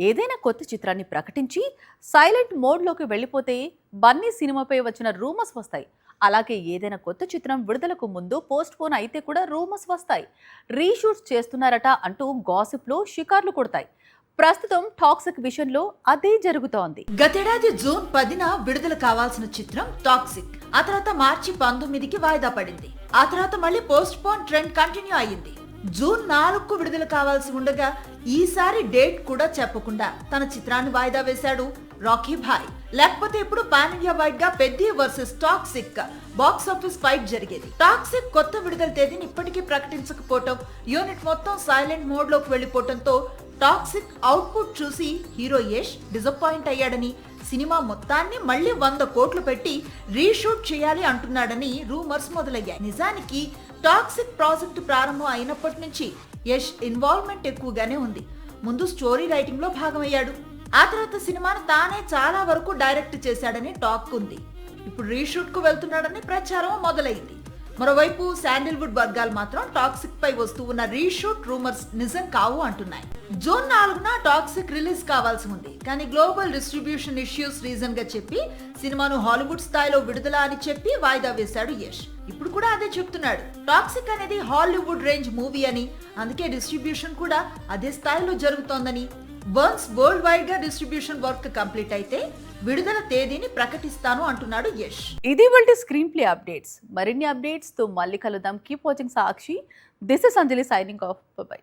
ఏదైనా కొత్త చిత్రాన్ని ప్రకటించి సైలెంట్ మోడ్లోకి వెళ్ళిపోతే బన్నీ సినిమాపై వచ్చిన రూమర్స్ వస్తాయి. అలాగే ఏదైనా కొత్త చిత్రం విడుదలకు ముందు పోస్ట్ పోన్ అయితే కూడా రూమర్స్ వస్తాయి. రీషూట్స్ చేస్తున్నారట అంటూ గాసిప్లో షికార్లు కొడతాయి. ప్రస్తుతం టాక్సిక్ విషయంలో అదే జరుగుతోంది. గతేడాది జూన్ 10న విడుదల కావాల్సిన చిత్రం టాక్సిక్ ఆ తర్వాత మార్చి 19కి వాయిదా పడింది. ఆ తర్వాత మళ్ళీ పోస్ట్ పోన్ ట్రెండ్ కంటిన్యూ అయ్యింది. జూన్ 4కు విడుదల కావాల్సి ఉండగా ఈసారి డేట్ కూడా చెప్పకుండా తన చిత్రాన్ని వాయిదా వేశాడు రాకీ భాయ్. లేకపోతే ఇప్పుడు పాన్ ఇండియా వైడ్ గా Peddi versus toxic box office fight జరిగేది. టాక్సిక్ కొత్త విడుదల తేదీని ఇప్పటికీ ప్రకటించకపోవటం, యూనిట్ మొత్తం సైలెంట్ మోడ్ లోకి వెళ్లిపోవటంతో టాక్సిక్ అవుట్పుట్ చూసి హీరో యష్ డిసప్పాయింట్ అయ్యాడని, సినిమా మొత్తాన్ని మళ్ళీ 100 కోట్లు పెట్టి రీషూట్ చేయాలి అంటున్నాడని రూమర్స్ మొదలయ్యాయి. నిజానికి టాక్సిక్ ప్రాజెక్టు ప్రారంభం అయినప్పటి నుంచి యష్ ఇన్వాల్వ్మెంట్ ఎక్కువగానే ఉంది. ముందు స్టోరీ రైటింగ్ లో భాగమయ్యాడు. ఆ తర్వాత సినిమాను తానే చాలా వరకు డైరెక్ట్ చేశాడని టాక్ ఉంది. ఇప్పుడు రీషూట్ కు వెళ్తున్నాడని ప్రచారం మొదలైంది. మరోవైపు శాండిల్వుడ్ వర్గాలు మాత్రం టాక్సిక్ పై వస్తూ ఉన్న రీషూట్ రూమర్స్ నిజం కావు అంటున్నాయి. జూన్ 4న టాక్సిక్ రిలీజ్ కావాల్సి ఉంది. కానీ గ్లోబల్ డిస్ట్రిబ్యూషన్ ఇష్యూస్ రీజన్ గా చెప్పి సినిమాను హాలీవుడ్ స్థాయిలో విడుదల అని చెప్పి వాయిదా వేశాడు యష్. ఇప్పుడు కూడా అదే చెప్తున్నాడు. టాక్సిక్ అనేది హాలీవుడ్ రేంజ్ మూవీ అని, అందుకే డిస్ట్రిబ్యూషన్ కూడా అదే స్థాయిలో జరుగుతోందని, వన్స్ వరల్డ్ వైడ్ గా డిస్ట్రిబ్యూషన్ వర్క్ కంప్లీట్ అయితే విడుదల తేదీని ప్రకటిస్తాను అంటున్నాడు యష్. ఇది వాళ్ళ స్క్రీన్ ప్లే అప్డేట్స్. మరిన్ని అప్డేట్స్ తో మళ్ళీ కలుద్దాం. Keep watching Sakshi. This is Anjali signing off. By.